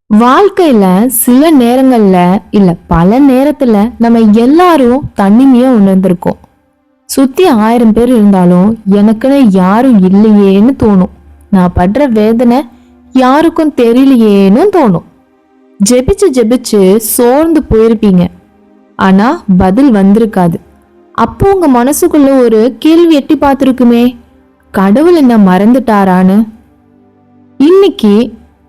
வாழ்க்கையில சில நேரங்கள்ல இல்ல பல நேரத்துல நம்ம எல்லாரும் தனிமையா உணர்ந்திருக்கோம். சுத்தி 1000 பேர் இருந்தாலும் எனக்குன்னு யாரும் இல்லையேன்னு தோணும். நான் படுற வேதனை யாருக்கும் தெரியலையேன்னு தோணும். ஜெபிச்சு ஜெபிச்சு சோர்ந்து போயிருப்பீங்க. ஆனா பதில் வந்திருக்காது. அப்போ உங்க மனசுக்குள்ள ஒரு கேள்வி எட்டி பார்த்திருக்குமே, கடவுள் என்ன மறந்துட்டாரான்னு. இன்னைக்கு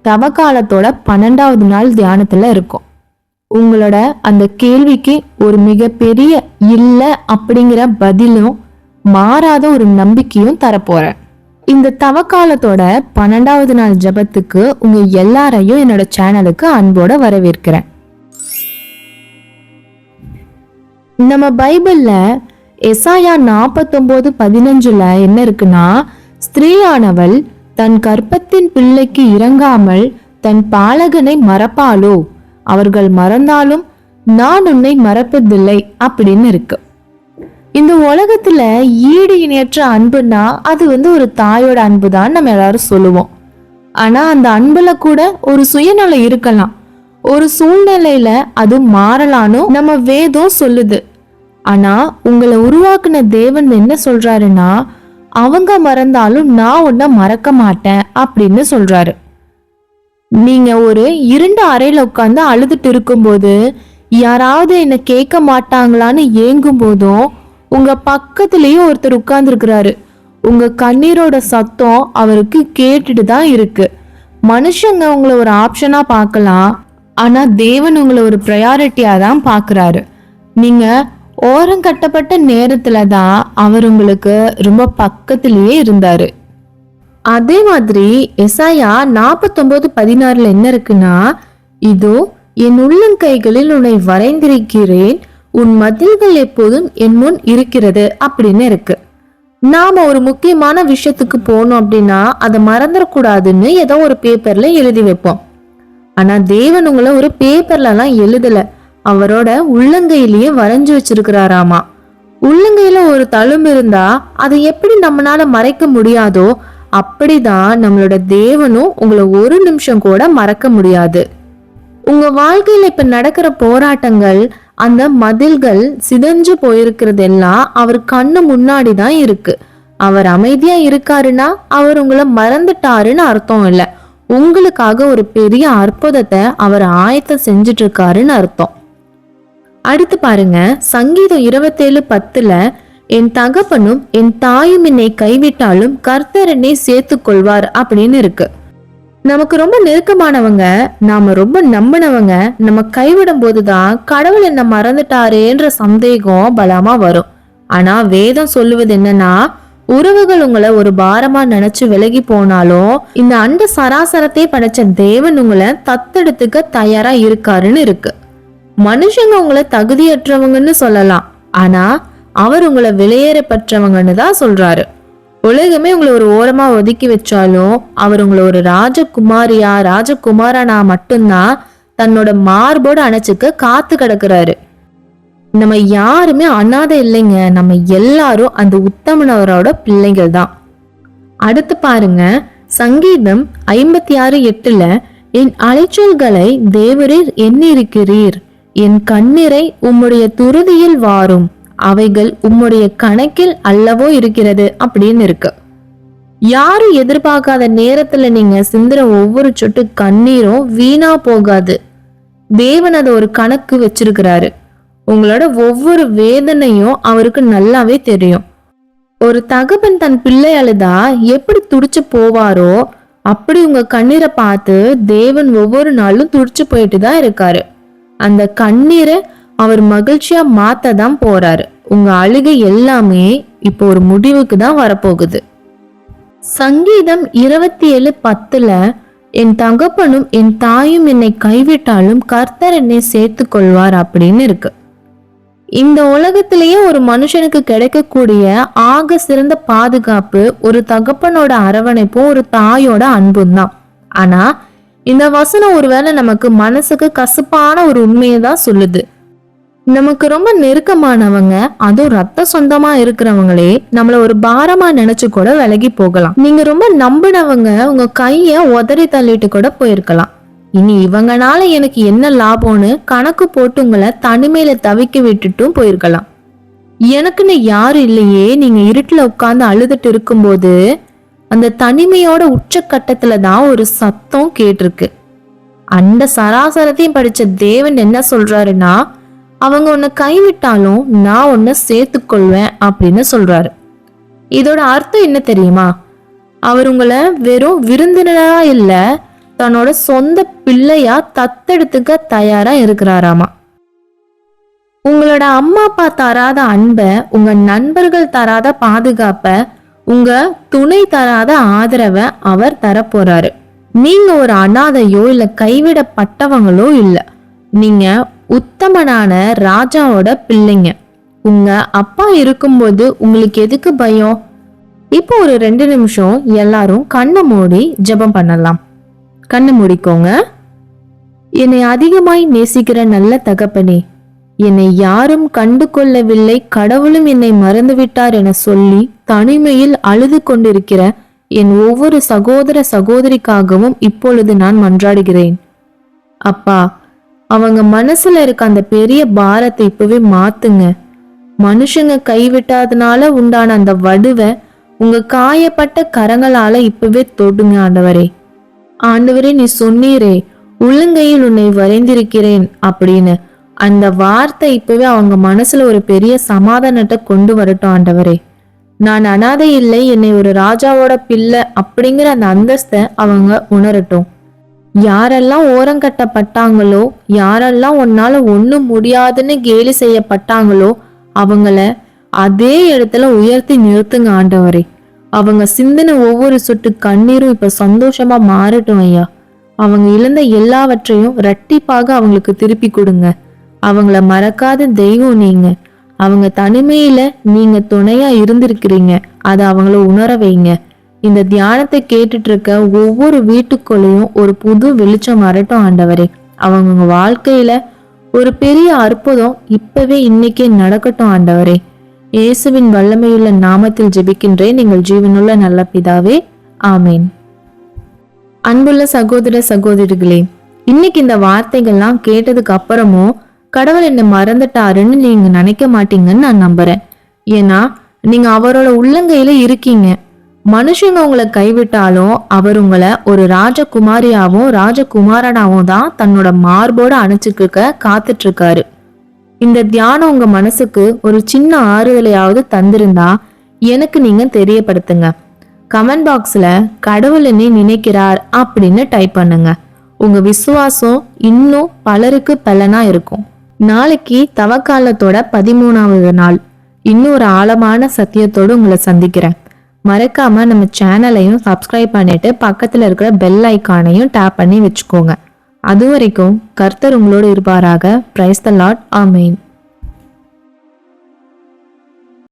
தவக்காலத்தோட 12வது நாள் தியானத்துல இருக்கும். உங்களோட அந்த கேள்விக்கு ஒரு மிகப்பெரிய இல்ல அப்படிங்கிற பதிலும் மாறாத ஒரு நம்பிக்கையும் தரப்போறேன். இந்த தவக்காலத்தோட 12வது நாள் ஜபத்துக்கு உங்க எல்லாரையும் என்னோட சேனலுக்கு அன்போட வரவேற்கிறேன். நம்ம பைபிள்ல எசாயா 49:15 என்ன இருக்குன்னா, ஸ்திரீயானவள் தன் கர்ப்பத்தின் பிள்ளைக்கு இறங்காமல் தன் பாலகனை மறப்பாளோ, அவர்கள் மறந்தாலும் நான் உன்னை மறப்பதில்லை அப்படின்னு இருக்கு. இந்த உலகத்துல ஈடு இணையற்ற அன்புனா அது ஒரு தாயோட அன்பு தான் நம்ம எல்லாரும் சொல்லுவோம். ஆனா அந்த அன்புல கூட ஒரு சுயநலம் இருக்கலாம். ஒரு சூழ்நிலையில அது மாறலான்னு நம்ம வேதம் சொல்லுது. ஆனா உங்களை உருவாக்குன தேவன் என்ன சொல்றாருன்னா, அவங்க மறந்தாலும் நான் உன்னை மறக்க மாட்டேன் அப்படின்னு சொல்றாரு. நீங்க ஒரு இருண்ட அறையில உட்கார்ந்து அழுதுட்டு இருக்கும்போது, யாராவது என்ன கேட்க மாட்டாங்களான்னு ஏங்கும் போதும் உங்க பக்கத்திலேயே ஒருத்தர் உட்கார்ந்து இருக்கிறாரு. உங்க கண்ணீரோட சத்தம் அவருக்கு கேட்டுட்டு தான் இருக்கு. மனுஷங்க உங்களை ஒரு ஆப்ஷனா பார்க்கலாம், ஆனா தேவன் உங்களை ஒரு ப்ரையாரிட்டியா தான் பாக்குறாரு. நீங்க ஓரம் கட்டப்பட்ட நேரத்துல தான் அவர் உங்களுக்கு ரொம்ப பக்கத்திலேயே இருந்தாரு. அதே மாதிரி எசாயா 49:16 என்ன இருக்குன்னா, இதோ என் உள்ளங்கைகளில் உன்னை வரைந்திருக்கிறேன், உன் மதில்கள் எப்போதும் என் முன் இருக்கிறது அப்படின்னு இருக்கு. நாம ஒரு முக்கியமான விஷயத்துக்கு போனோம் அப்படின்னா அதை மறந்துடக்கூடாதுன்னு ஏதோ ஒரு பேப்பர்ல எழுதி வைப்போம். ஆனா தேவன் உங்களை ஒரு பேப்பர்ல எல்லாம் எழுதல, அவரோட உள்ளங்கையிலேயே வரைஞ்சு வச்சிருக்கிறாராமா. உள்ளங்கையில ஒரு தழும்பு இருந்தா அதை எப்படி நம்மளால மறைக்க முடியாதோ, அப்படிதான் நம்மளோட தேவனும் உங்களை ஒரு நிமிஷம் கூட மறக்க முடியாது. உங்க வாழ்க்கையில இப்ப நடக்கிற போராட்டங்கள், அந்த மதில்கள் சிதைஞ்சு போயிருக்கிறதெல்லாம் அவர் கண்ணு முன்னாடிதான் இருக்கு. அவர் அமைதியா இருக்காருன்னா அவர் உங்களை மறந்துட்டாருன்னு அர்த்தம் இல்ல, உங்களுக்காக ஒரு பெரிய அற்புதத்தை அவர் ஆயத்தம் செஞ்சுட்டு இருக்காருன்னு அர்த்தம். அடுத்து பாருங்க, சங்கீதம் 27:10 என் தகப்பனும் என் தாயும் என்னை கைவிட்டாலும் கர்த்தர் என்னை சேர்த்து கொள்வார் அப்படின்னு இருக்கு. நமக்கு ரொம்ப நெருக்கமானவங்க, நாம ரொம்ப நம்பினவங்க நம்ம கைவிடும் போதுதான் கடவுள் என்ன மறந்துட்டாரேன்ற சந்தேகம் பலமா வரும். ஆனா வேதம் சொல்லுவது என்னன்னா, உறவுகள் உங்களை ஒரு பாரமா நினைச்சு விலகி போனாலும் இந்த அண்ட சராசரத்தை படைச்ச தேவன் உங்களை தத்தெடுத்துக்க தயாரா இருக்காருன்னு இருக்கு. மனுஷங்க உங்களை தகுதியற்றவங்கன்னு சொல்லலாம், ஆனா அவர் உங்களை வெளியேறப்பட்டவங்கன்னு தான் சொல்றாரு. உலகமே உங்களை ஒரு ஓரமா ஒதுக்கி வச்சாலும் அவர் உங்களை ஒரு ராஜகுமாரியா ராஜகுமாரனா மட்டும்தான் தன்னோட மார்போடு அணைச்சுக்க காத்து கிடக்குறாரு. நம்ம யாருமே அனாதை இல்லைங்க, நம்ம எல்லாரும் அந்த உத்தமனவரோட பிள்ளைகள் தான். அடுத்து பாருங்க, சங்கீதம் 56:8 என் அலைச்சல்களை தேவரீர் எண்ணிருக்கிறீர், என் கண்ணீரை உம்முடைய துருதியில் வாரும், அவைகள் உம்முடைய கணக்கில் அல்லவோ இருக்கிறது அப்படின்னு இருக்கு. யாரும் எதிர்பார்க்காத நேரத்துல நீங்க சிந்துற ஒவ்வொரு சொட்டு கண்ணீரும் வீணா போகாது. தேவன் அதை ஒரு கணக்கு வச்சிருக்கிறாரு. உங்களோட ஒவ்வொரு வேதனையும் அவருக்கு நல்லாவே தெரியும். ஒரு தகப்பன் தன் பிள்ளை அழுதா எப்படி துடிச்சு போவாரோ, அப்படி உங்க கண்ணீரை பார்த்து தேவன் ஒவ்வொரு நாளும் துடிச்சு போயிட்டு தான் இருக்காரு. அந்த கண்ணீரை அவர் மகிழ்ச்சியா மாத்ததான் போறாரு. உங்க அழுகை எல்லாமே இப்போ ஒரு முடிவுக்கு தான் வரப்போகுது. சங்கீதம் 27:10 என் தகப்பனும் என் தாயும் என்னை கைவிட்டாலும் கர்த்தர் என்னை சேர்த்து கொள்வார் அப்படின்னு இருக்கு. இந்த உலகத்திலேயே ஒரு மனுஷனுக்கு கிடைக்கக்கூடிய ஆக சிறந்த பாதுகாப்பு ஒரு தகப்பனோட அரவணைப்பும் ஒரு தாயோட அன்பும் தான். ஆனா இந்த வசனம் ஒருவேளை நமக்கு மனசுக்கு கசப்பான ஒரு உண்மையை தான் சொல்லுது. நமக்கு ரொம்ப நெருக்கமானவங்க, அதுவும் ரத்த சொந்தமா இருக்கிறவங்களே நம்மள ஒரு பாரமா நினைச்சு கூட விலகி போகலாம். நீங்க ரொம்ப நம்பினவங்க உங்க கைய உதறி தள்ளிட்டு கூட போயிருக்கலாம். இனி இவங்கனால எனக்கு என்ன லாபம்னு கணக்கு போட்டு உங்களை தனிமையில தவிக்க விட்டுட்டும் போயிருக்கலாம். எனக்குன்னு யாரும் இல்லையே நீங்க இருட்டுல உட்கார்ந்து அழுதுட்டு இருக்கும்போது அந்த தனிமையோட உச்சக்கட்டத்துல தான் ஒரு சத்தம் கேட்டிருக்கு. அந்த சராசரத்தையும் படிச்ச தேவன் என்ன சொல்றாருன்னா, அவங்க உன்னை கைவிட்டாலும் நான் உன்னை சேர்த்துக்கொள்வேன் அப்படின்னு சொல்றாரு. இதோட அர்த்தம் என்ன தெரியுமா? அவர் உங்களை வெறும் விருந்தினரா இல்ல, தன்னோட சொந்த பிள்ளையா தத்தெடுத்துக்க தயாரா இருக்கிறாராமா. உங்களோட அம்மா அப்பா தராத அன்ப, உங்க நண்பர்கள் தராத பாதுகாப்ப, உங்க துணை தராத ஆதரவை அவர் தரப்போறாரு. நீங்க ஒரு அனாதையோ இல்ல கைவிடப்பட்டவங்களோ இல்ல, நீங்க உத்தமனான ராஜாவோட பிள்ளைங்க. உங்க அப்பா இருக்கும்போது உங்களுக்கு எதுக்கு பயம்? இப்போ ஒரு 2 நிமிஷம் எல்லாரும் கண்ணை மூடி ஜெபம் பண்ணலாம். கண்ணை மூடிக்கோங்க. என்னை அதிகமாய் நேசிக்கிற நல்ல தகப்பனே, என்னை யாரும் கண்டு கொள்ளவில்லை, கடவுளும் என்னை மறந்துவிட்டார் என சொல்லி தனிமையில் அழுது கொண்டிருக்கிற என் ஒவ்வொரு சகோதர சகோதரிக்காகவும் இப்பொழுது நான் மன்றாடுகிறேன். அப்பா, அவங்க மனசுல இருக்க அந்த பெரிய பாரத்தை இப்பவே மாத்துங்க. மனுஷங்க கைவிட்டாதனால உண்டான அந்த வடுவை உங்க காயப்பட்ட கரங்களால இப்பவே தொடுங்க ஆண்டவரே. ஆண்டவரே, நீ சொன்னீரே உள்ளங்கையில் உன்னை வரைந்திருக்கிறேன் அப்படின்னு. அந்த வார்த்தை இப்பவே அவங்க மனசுல ஒரு பெரிய சமாதானத்தை கொண்டு வரட்டும் ஆண்டவரே. நான் அனாதை இல்லை, என்னை ஒரு ராஜாவோட பிள்ளை அப்படிங்கிற அந்த அந்தஸ்தை அவங்க உணரட்டும். யாரெல்லாம் ஓரங்கட்டப்பட்டாங்களோ, யாரெல்லாம் உன்னால ஒண்ணும் முடியாதுன்னு கேலி செய்யப்பட்டாங்களோ அவங்கள அதே இடத்துல உயர்த்தி நிறுத்துங்க ஆண்டவரே. அவங்க சிந்தின ஒவ்வொரு சொட்டு கண்ணீரும் இப்ப சந்தோஷமா மாறட்டும் ஐயா. அவங்க இழந்த எல்லாவற்றையும் இரட்டிப்பாக அவங்களுக்கு திருப்பி கொடுங்க. அவங்கள மறக்காத தெய்வம் நீங்க. அவங்க தனிமையில நீங்க துணையா இருந்திருக்கிறீங்க, அதை அவங்கள உணர வைங்க. இந்த தியானத்தை கேட்டுட்டு இருக்க ஒவ்வொரு வீட்டுக்குள்ளேயும் ஒரு புது வெளிச்சம் வரட்டும் ஆண்டவரே. அவங்க வாழ்க்கையில ஒரு பெரிய அற்புதம் இப்பவே இன்னைக்கே நடக்கட்டும் ஆண்டவரே. இயேசுவின் வல்லமையுள்ள நாமத்தில் ஜெபிக்கின்றேன் எங்கள் ஜீவனுள்ள நல்ல பிதாவே, ஆமேன். அன்புள்ள சகோதர சகோதரிகளே, இன்னைக்கு இந்த வார்த்தைகள்லாம் கேட்டதுக்கு அப்புறமும் கடவுள் என்னை மறந்துட்டாருன்னு நீங்க நினைக்க மாட்டீங்கன்னு நான் நம்புறேன். ஏன்னா நீங்க அவரோட உள்ளங்கையில இருக்கீங்க. மனுஷங்க உங்களை கைவிட்டாலும் அவர் உங்களை ஒரு ராஜகுமாரியாவும் ராஜகுமாரனாவும் தான் தன்னோட மார்போட அணைச்சுக்க காத்துட்டு இருக்காரு. இந்த தியானம் உங்க மனசுக்கு ஒரு சின்ன ஆறுதலையாவது தந்திருந்தா எனக்கு நீங்க தெரியப்படுத்துங்க. கமெண்ட் பாக்ஸ்ல கடவுள் என்னை நினைக்கிறார் அப்படின்னு டைப் பண்ணுங்க. உங்க விசுவாசம் இன்னும் பலருக்கு பலனா இருக்கும். நாளைக்கு தவக்காலத்தோட 13வது நாள். இன்னும் ஒரு ஆழமான சத்தியத்தோடு உங்களை சந்திக்கிறேன். மறக்காம நம்ம சேனலையும் சப்ஸ்கிரைப் பண்ணிட்டு பக்கத்துல இருக்கிற பெல் ஐக்கானையும் டேப் பண்ணி வச்சுக்கோங்க. அது வரைக்கும் கர்த்தர் உங்களோடு இருப்பாராக. Praise the Lord. ஆமென்.